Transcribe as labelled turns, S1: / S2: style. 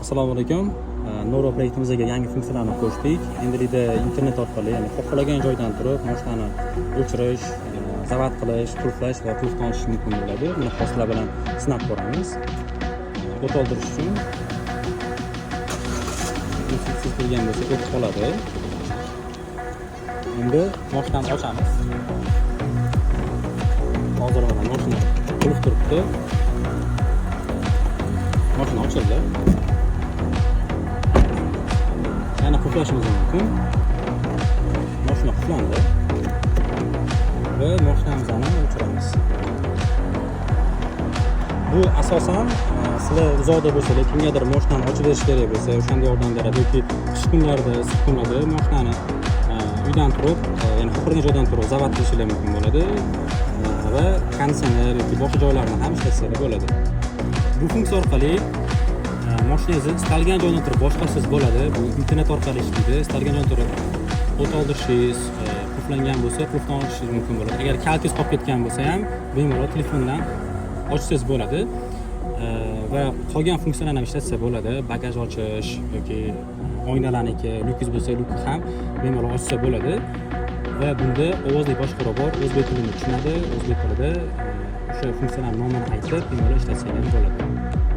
S1: Assalomu alaykum. Nuro proyektimizga yangi funksiyalarni qo'shdik. Endilikda internet orqali, ya'ni xohlagan joydan turib mashinani o'chirish, zavat qilish, qulflash va qulfdan ochish mumkin bo'ladi. Buni hosila bilan sinab ko'ramiz. O't oldirish uchun siz turgan bo'lsa o't qoladi. Endi mashinani ochamiz. Hozir mana mashina qulf turibdi. Mashina ochildi. Yana qulflashimiz mumkin. Mashina qulflandi va mashinamizni o'chiramiz. Bu asosan sizlar uzoqda bo'lsangiz, kimgadir mashinani ochib berish kerak bo'lsa, o'shanda yordam beradi yoki qish kunlarida, issiq kunlarda mashinani uydan turib, ya'ni xohlagan joydan turib zavat qilishingiz mumkin bo'ladi va konditsioner yoki boshqa joylarni ham ishlatishingiz bo'ladi. Bu funksiya orqali mashinangizni istalgan joydan turib boshqarsangiz bo'ladi. Bu internet orqali ishlaydi. Istalgan joydan turib o't oldirishingiz, qulflangan bo'lsa, qulfdan ochishingiz mumkin bo'ladi. Agar kaltingiz qolib ketgan bo'lsa ham, bemalol telefondan ochsangiz bo'ladi. Va qolgan funksiyalarni ham ishlatsa bo'ladi. Bagaj ochish yoki oynalarniki, lyukingiz bo'lsa, lyukni ham bemalol ochsa bo'ladi. Va bunda ovozli boshqaruv bor. O'zbek tilini tushunadi. O'zbek tilida o'sha funksiyalarning nomini aytib, bemalol ishlatsangiz bo'ladi.